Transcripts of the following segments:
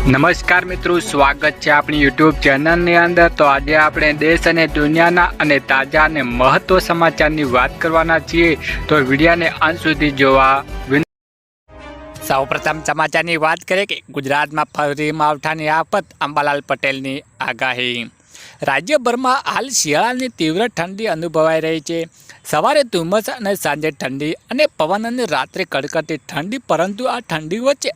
નમસ્કાર મિત્રો, સ્વાગત છે આપણી યુટ્યુબ ચેનલની અંદર। તો આજે આપણે દેશ અને દુનિયાના અને તાજા અને મહત્વ સમાચારની વાત કરવાના છીએ, તો વિડીયોને અંત સુધી જોવા। સૌપ્રથમ સમાચારની વાત કરીએ કે ગુજરાતમાં ફરી માવઠાની આફત, અંબાલાલ પટેલની આગાહી। રાજ્યભરમાં હાલ શિયાળાની તીવ્ર ઠંડી અનુભવાઈ રહી છે। સવારે ધુમ્મસ અને સાંજે ઠંડી અને પવન અને રાત્રે કડકડતી ઠંડી, પરંતુ આ ઠંડી વચ્ચે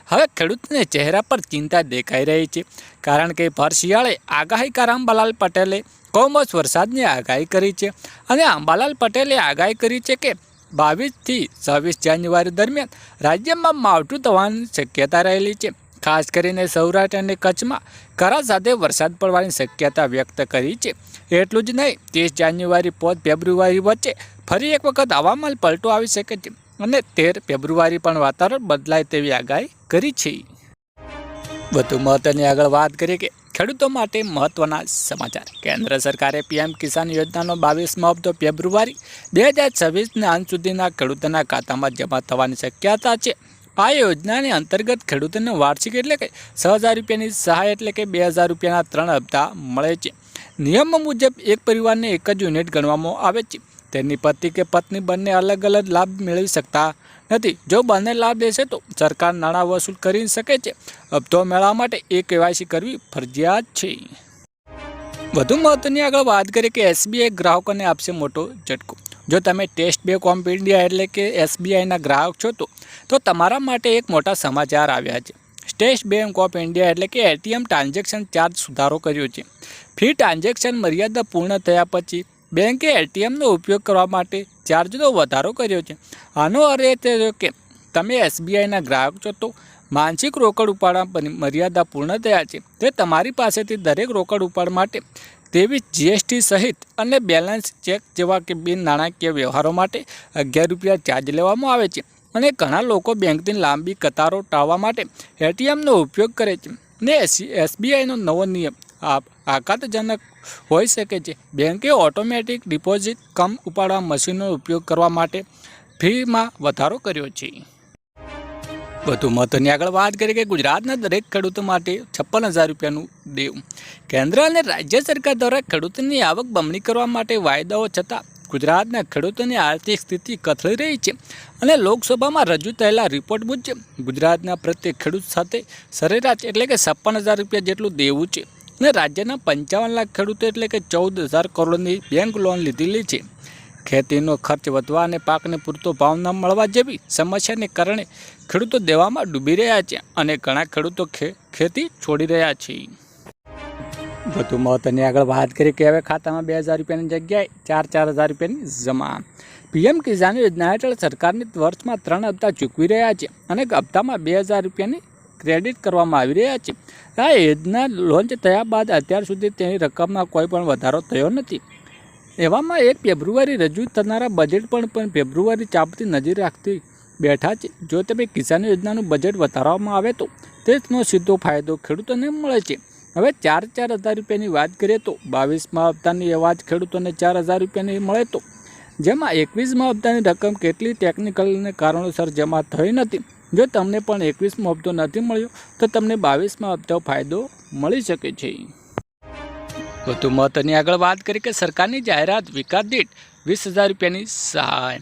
હવે ખેડૂતોને ચહેરા પર ચિંતા દેખાઈ રહી છે, કારણ કે ભર શિયાળે આગાહીકાર અંબાલાલ પટેલે કમોસમી વરસાદની આગાહી કરી છે। અને અંબાલાલ પટેલે આગાહી કરી છે કે 22 થી 26 જાન્યુઆરી દરમિયાન રાજ્યમાં માવઠું થવાની શક્યતા રહેલી છે। ખાસ કરીને સૌરાષ્ટ્ર અને કચ્છમાં કરા સાથે વરસાદ પડવાની શક્યતા વ્યક્ત કરી છે। એટલું જ નહીં, 30 જાન્યુઆરી 5 ફેબ્રુઆરી વચ્ચે ફરી એક વખત હવામાન પલટો આવી શકે છે અને 13 ફેબ્રુઆરી પણ વાતાવરણ બદલાય તેવી આગાહી કરી છે। વધુ મહત્વની આગળ વાત કરીએ કે ખેડૂતો માટે મહત્વના સમાચાર। કેન્દ્ર સરકારે પીએમ કિસાન યોજનાનો 22મો હપ્તો ફેબ્રુઆરી 2026ના અંત સુધીના ખેડૂતોના ખાતામાં જમા થવાની શક્યતા છે। આ યોજનાની અંતર્ગત ખેડૂતોને વાર્ષિક એટલે કે 6,000 રૂપિયાની સહાય એટલે કે 2,000 રૂપિયાના 3 હપ્તા મળે છે। નિયમો મુજબ એક પરિવારને એક જ યુનિટ ગણવામાં આવે છે। તેની પતિ કે પત્ની બંને અલગ અલગ લાભ મેળવી શકતા નથી। જો બંને લાભ લેશે તો સરકાર નાણાં વસૂલ કરી શકે છે। હપ્તો મેળવવા માટે KYC કરવી ફરજિયાત છે। વધુ મહત્વની આગળ વાત કરીએ કે SBI ગ્રાહકોને આપશે મોટો ઝટકો। જો તમે ટેસ્ટ બેંક ઓફ ઇન્ડિયા એટલે કે SBIના ગ્રાહક છો તો તમારા માટે એક મોટા સમાચાર આવ્યા છે। સ્ટેટ બેંક ઓફ ઇન્ડિયા એટલે કે ATM ટ્રાન્ઝેક્શન ચાર્જ સુધારો કર્યો છે। ફી ટ્રાન્ઝેક્શન મર્યાદા પૂર્ણ થયા પછી બેંકે ATMનો ઉપયોગ કરવા માટે ચાર્જનો વધારો કર્યો છે। આનો અર્થ એ થયો કે તમે SBIના ગ્રાહક છો તો માનસિક રોકડ ઉપાડવા મર્યાદા પૂર્ણ થયા છે, તે તમારી પાસેથી દરેક રોકડ ઉપાડ માટે 23 GST સહિત અને બેલેન્સ ચેક જેવા કે બિન નાણાકીય વ્યવહારો માટે 11 રૂપિયા ચાર્જ લેવામાં આવે છે। અને ઘણા લોકો બેંકની લાંબી કતારો ટાળવા માટે ATMનો ઉપયોગ કરે છે। અને SBIનો નવો નિયમ આઘાતજનક હોઈ શકે છે। બેંકે ઓટોમેટિક ડિપોઝિટ કમ ઉપાડવા મશીનનો ઉપયોગ કરવા માટે ફીમાં વધારો કર્યો છે। વધુ મહત્વની આગળ વાત કરીએ કે ગુજરાતના દરેક ખેડૂતો માટે 56,000 રૂપિયાનું દેવું। કેન્દ્ર અને રાજ્ય સરકાર દ્વારા ખેડૂતોની આવક બમણી કરવા માટે વાયદાઓ છતાં ગુજરાતના ખેડૂતોની આર્થિક સ્થિતિ કથળી રહી છે। અને લોકસભામાં રજૂ થયેલા રિપોર્ટ મુજબ ગુજરાતના પ્રત્યેક ખેડૂત સાથે સરેરાશ એટલે કે 56,000 રૂપિયા જેટલું દેવું છે। અને રાજ્યના 55 લાખ ખેડૂતો એટલે કે 14,000 કરોડની બેંક લોન લીધેલી છે। ખેતીનો ખર્ચ વધવા અને પાકને પૂરતો ભાવ ન મળવા જેવી સમસ્યાને કારણે ખેડૂતો દેવામાં ડૂબી રહ્યા છે અને ઘણા ખેડૂતો ખેતી છોડી રહ્યા છે। વધુ મહત્વની આગળ વાત કરીએ કે હવે ખાતામાં 2,000 રૂપિયાની જગ્યાએ 4,000 રૂપિયાની જમા। પીએમ કિસાન યોજના હેઠળ સરકારની વર્ષમાં 3 હપ્તા ચૂકવી રહ્યા છે અને હપ્તામાં 2,000 રૂપિયાની ક્રેડિટ કરવામાં આવી રહ્યા છે। આ યોજના લોન્ચ થયા બાદ અત્યાર સુધી તેની રકમમાં કોઈ પણ વધારો થયો નથી। એવામાં 1 ફેબ્રુઆરી રજૂ થનારા બજેટ પણ ફેબ્રુઆરી ચાપતી નજર રાખતી બેઠા છે। જો તમે કિસાન યોજનાનું બજેટ વધારવામાં આવે તો તેનો સીધો ફાયદો ખેડૂતોને મળે છે। હવે 4,000 રૂપિયાની વાત કરીએ તો 22મા હપ્તાની અવાજ ખેડૂતોને 4,000 રૂપિયાની મળે તો જેમાં 21મા હપ્તાની રકમ કેટલી ટેકનિકલને કારણોસર જમા થઈ નથી। જો તમને પણ 21મો હપ્તો નથી મળ્યો તો તમને 22મા હપ્તો ફાયદો મળી શકે છે। વધુ મહત્વની આગળ વાત કરીએ કે સરકારની જાહેરાત વિકાસ દીઠ 20,000 રૂપિયાની સહાય।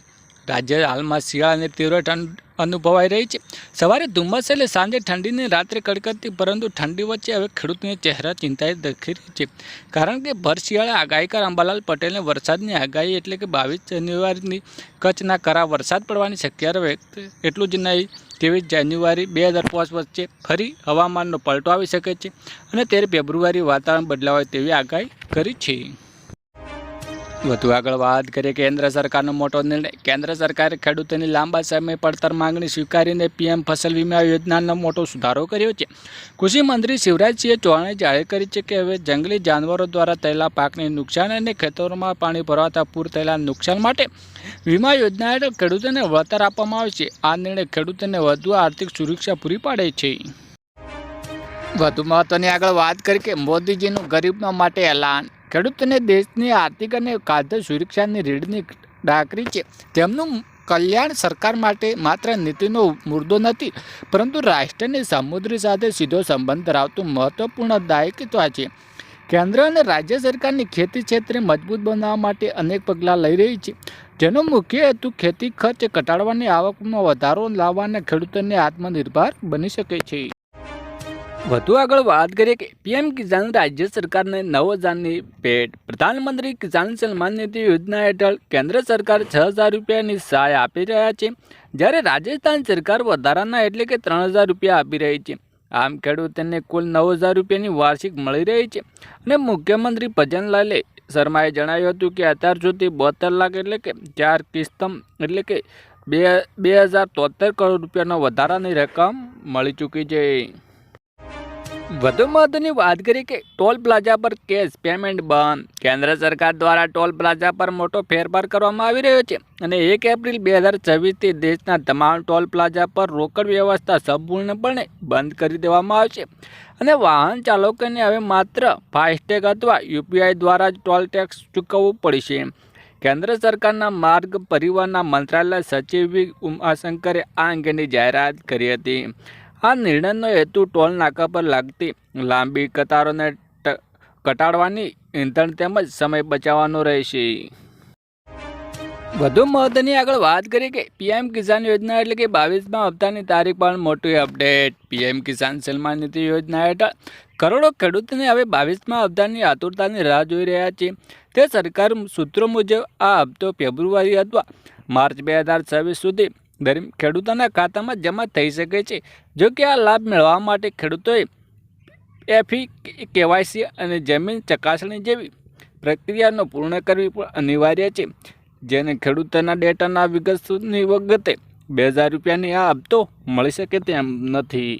રાજ્ય હાલમાં શિયાળાની તીવ્ર ઠંડ અનુભવાઈ રહી છે। સવારે ધુમ્મસ એટલે સાંજે ઠંડીને રાત્રે કડકડતી, પરંતુ ઠંડી વચ્ચે હવે ખેડૂતોની ચહેરા ચિંતાએ દેખી રહી છે, કારણ કે ભર શિયાળે આગાહીકાર અંબાલાલ પટેલને વરસાદની આગાહી એટલે કે 22 જાન્યુઆરીની કચ્છના કરા વરસાદ પડવાની શક્યતા વ્યક્ત। એટલું જ નહીં, 23 જાન્યુઆરી 2005 વચ્ચે ફરી હવામાનનો પલટો આવી શકે છે અને 13 ફેબ્રુઆરી વાતાવરણ બદલાવાય તેવી આગાહી કરી છે। વધુ આગળ વાત કરીએ કેન્દ્ર સરકારનો મોટો નિર્ણય। કેન્દ્ર સરકારે ખેડૂતોની લાંબા સમય પડતર માંગણી સ્વીકારીને પીએમ ફસલ વીમા યોજનાનો મોટો સુધારો કર્યો છે। કૃષિ મંત્રી શિવરાજસિંહ ચૌહાણે જાહેર કરી છે કે હવે જંગલી જાનવરો દ્વારા થયેલા પાકને નુકસાન અને ખેતરોમાં પાણી ભરાતા પૂર થયેલા નુકસાન માટે વીમા યોજના હેઠળ ખેડૂતોને વળતર આપવામાં આવશે। આ નિર્ણય ખેડૂતોને વધુ આર્થિક સુરક્ષા પૂરી પાડે છે। વધુ મહત્વની આગળ વાત કરીએ કે મોદીજીનું ગરીબો માટે એલાન। ખેડૂતોને દેશની આર્થિક અને ખાદ્ય સુરક્ષાની રીઢની ડાકરી છે। તેમનું કલ્યાણ સરકાર માટે માત્ર નીતિનો મુદ્દો નથી, પરંતુ રાષ્ટ્રની સમૃદ્ધિ સાથે સીધો સંબંધ ધરાવતું મહત્વપૂર્ણ દાયિત્વ છે. કેન્દ્ર અને રાજ્ય સરકારની ખેતી ક્ષેત્રે મજબૂત બનાવવા માટે અનેક પગલાં લઈ રહી છે, જેનો મુખ્ય હેતુ ખેતી ખર્ચ ઘટાડવાની, આવકમાં વધારો લાવવા અને ખેડૂતોને આત્મનિર્ભર બની શકે છે. વધુ આગળ વાત કરીએ કે પીએમ કિસાન રાજ્ય સરકારને 9,000ની ભેટ. પ્રધાનમંત્રી કિસાન સન્માન નિધિ યોજના હેઠળ કેન્દ્ર સરકાર 6,000 રૂપિયાની સહાય આપી રહ્યા છે, જ્યારે રાજસ્થાન સરકાર વધારાના એટલે કે 3,000 રૂપિયા આપી રહી છે. આમ ખેડૂતોને કુલ 9,000 રૂપિયાની વાર્ષિક મળી રહી છે. અને મુખ્યમંત્રી ભજનલાલ શર્માએ જણાવ્યું હતું કે અત્યાર સુધી 72 લાખ એટલે કે 4 કિસ્તમ એટલે કે 2,073 કરોડ રૂપિયાનો વધારાની રકમ મળી ચૂકી છે. વધુ મહત્વની વાત કરીએ કે ટોલ પ્લાઝા પર કેશ પેમેન્ટ બંધ. કેન્દ્ર સરકાર દ્વારા ટોલ પ્લાઝા પર મોટો ફેરફાર કરવામાં આવી રહ્યો છે અને 1 એપ્રિલ 2026થી દેશના તમામ ટોલ પ્લાઝા પર રોકડ વ્યવસ્થા સંપૂર્ણપણે બંધ કરી દેવામાં આવશે અને વાહન ચાલકોને હવે માત્ર ફાસ્ટેગ અથવા યુપીઆઈ દ્વારા જ ટોલ ટેક્સ ચૂકવવું પડશે. કેન્દ્ર સરકારના માર્ગ પરિવહનના મંત્રાલય સચિવ ઉમાશંકરે આ અંગેની જાહેરાત કરી હતી. આ નિર્ણયનો હેતુ ટોલ નાકા પર લાગતી લાંબી કતારોને ઘટાડવાની, ઇંધણ તેમજ સમય બચાવવાનો રહેશે. વધુ મહત્વની આગળ વાત કરીએ કે પીએમ કિસાન યોજના એટલે કે 22મા હપ્તાની તારીખ પણ મોટી અપડેટ. પીએમ કિસાન સન્માન નિધિ યોજના હેઠળ કરોડો ખેડૂતોને હવે 22મા હપ્તાની આતુરતાની રાહ જોઈ રહ્યા છે. તે સરકાર સૂત્રો મુજબ આ હપ્તો ફેબ્રુઆરી અથવા માર્ચ 2026 સુધી ખેડૂતોના ખાતામાં જમા થઈ શકે છે. જો કે આ લાભ મેળવવા માટે ખેડૂતોએ એફી, કેવાયસી અને જમીન ચકાસણી જેવી પ્રક્રિયાનો પૂર્ણ કરવી પણ અનિવાર્ય છે, જેને ખેડૂતોના ડેટાના વિગતની વખતે 2,000 રૂપિયાની આ હપ્તો મળી શકે તેમ નથી.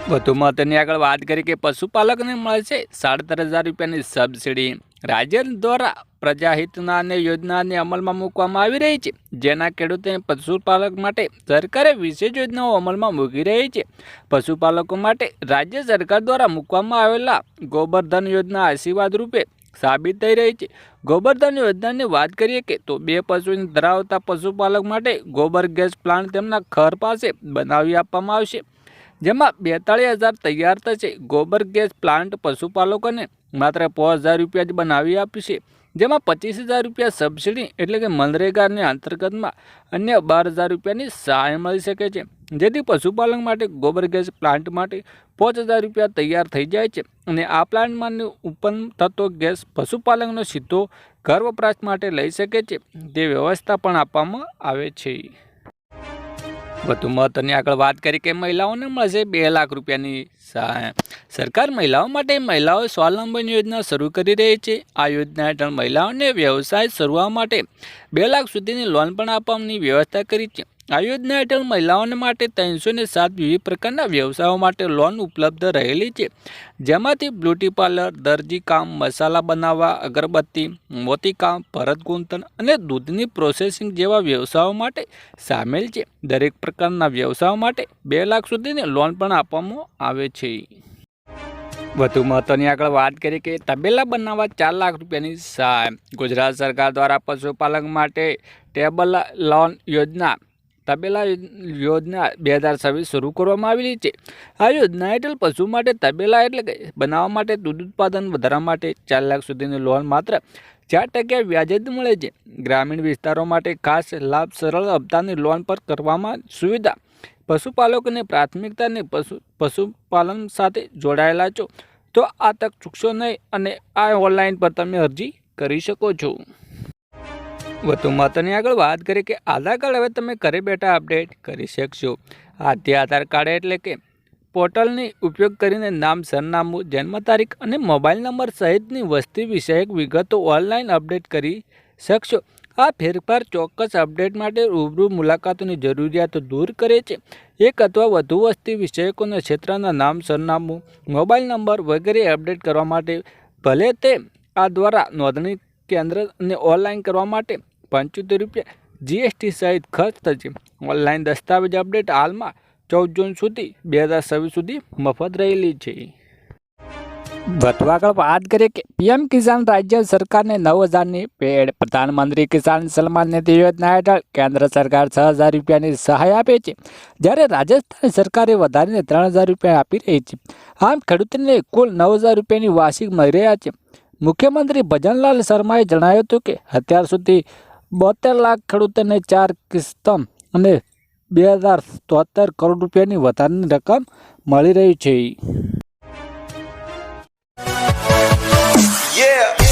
વધુ મહત્વની આગળ વાત કરી કે પશુપાલકને મળશે 13,500 રૂપિયાની સબસિડી. રાજ્ય દ્વારા પ્રજાહિતના અને યોજનાને અમલમાં મૂકવામાં આવી રહી છે, જેના ખેડૂતોને પશુપાલક માટે સરકારે વિશેષ યોજનાઓ અમલમાં મૂકી રહી છે. પશુપાલકો માટે રાજ્ય સરકાર દ્વારા મૂકવામાં આવેલા ગોબરધન યોજના આશીર્વાદ રૂપે સાબિત થઈ રહી છે. ગોબરધન યોજનાની વાત કરીએ કે તો 2 પશુઓને ધરાવતા પશુપાલક માટે ગોબર ગેસ પ્લાન્ટ તેમના ઘર પાસે બનાવી આપવામાં આવશે, જેમાં 42,000 તૈયાર થશે. ગોબર ગેસ પ્લાન્ટ પશુપાલકોને માત્ર 5,000 રૂપિયા જ બનાવી આપશે, જેમાં 25,000 રૂપિયા સબસિડી એટલે કે મનરેગાની અંતર્ગતમાં અન્ય 12,000 રૂપિયાની સહાય મળી શકે છે, જેથી પશુપાલન માટે ગોબર ગેસ પ્લાન્ટ માટે 5,000 રૂપિયા તૈયાર થઈ જાય છે અને આ પ્લાન્ટમાં ઉત્પન્ન થતો ગેસ પશુપાલકનો સીધો ઘર વપરાશ માટે લઈ શકે છે, તે વ્યવસ્થા પણ આપવામાં આવે છે. વધુ મહત્વની આગળ વાત કરી કે મહિલાઓને મળશે 2 લાખ રૂપિયાની સહાય. સરકાર મહિલાઓ માટે મહિલાઓ સ્વાવલંબન યોજના શરૂ કરી રહી છે. આ યોજના હેઠળ મહિલાઓને વ્યવસાય શરૂ માટે 2 લાખ સુધીની લોન પણ આપવાની વ્યવસ્થા કરી છે. આ યોજના હેઠળ મહિલાઓને માટે 307 વિવિધ પ્રકારના વ્યવસાયો માટે લોન ઉપલબ્ધ રહેલી છે, જેમાંથી બ્યુટી પાર્લર, દરજી કામ, મસાલા બનાવવા, અગરબત્તી, મોતીકામ, ભરત ગૂંથણ અને દૂધની પ્રોસેસિંગ જેવા વ્યવસાયો માટે સામેલ છે. દરેક પ્રકારના વ્યવસાયો માટે 2 લાખ સુધીની લોન પણ આપવામાં આવે છે. વધુ મહત્વની આગળ વાત કરીએ કે તબેલા બનાવવા 4 લાખ રૂપિયાની સહાય. ગુજરાત સરકાર દ્વારા પશુપાલક માટે ટેબલ લોન યોજના તબેલા યોજના 2026 શરૂ કરવામાં આવેલી છે. આ યોજના હેઠળ પશુ માટે તબેલા એટલે કે બનાવવા માટે દૂધ ઉત્પાદન વધારવા માટે 4 લાખ સુધીની લોન માત્ર 4% વ્યાજે જ મળે છે. ગ્રામીણ વિસ્તારો માટે ખાસ લાભ સરળ હપ્તાની લોન પર કરવામાં સુવિધા. પશુપાલકોને પ્રાથમિકતાની પશુપાલન સાથે જોડાયેલા છો તો આ તક ચૂકશો નહીં અને આ ઓનલાઈન પર તમે અરજી કરી શકો છો. વધુ મહત્વની આગળ વાત કરીએ કે આધાર કાર્ડ હવે તમે ઘરે બેઠા અપડેટ કરી શકશો. આધાર કાર્ડ એટલે કે પોર્ટલની ઉપયોગ કરીને નામ, સરનામું, જન્મ તારીખ અને મોબાઈલ નંબર સહિતની વસ્તી વિષયક વિગતો ઓનલાઈન અપડેટ કરી શકશો. આ ફેરફાર ચોક્કસ અપડેટ માટે રૂબરૂ મુલાકાતોની જરૂરિયાતો દૂર કરે છે. એક અથવા વધુ વસ્તી વિષયકોના ક્ષેત્રના નામ, સરનામું, મોબાઈલ નંબર વગેરે અપડેટ કરવા માટે ભલે તે આ દ્વારા નોંધણી કેન્દ્ર અને ઓનલાઈન કરવા માટે 75 રૂપિયા જીએસટી સહિત ખર્ચ થશે. ઓનલાઈન દસ્તાવેજ અપડેટ હાલમાં 14 જૂન સુધી 2026 સુધી મફત રહેલી છે. વધુ આગળ વાત કરીએ કે પીએમ કિસાન રાજ્ય સરકારને 9,000ની પેડ. પ્રધાનમંત્રી કિસાન સન્માન નિધિ યોજના હેઠળ કેન્દ્ર સરકાર 6,000 રૂપિયાની સહાય આપે છે, જ્યારે રાજસ્થાન સરકારે વધારીને 3,000 રૂપિયા આપી રહી છે. આમ ખેડૂતોને કુલ 9,000 રૂપિયાની વાર્ષિક મળી રહ્યા છે. મુખ્યમંત્રી ભજનલાલ શર્માએ જણાવ્યું હતું કે અત્યાર સુધી 72 લાખ ખેડૂતોને 4 કિસ્તો અને 2,073 કરોડ રૂપિયાની વધારાની રકમ મળી રહી છે. Yeah.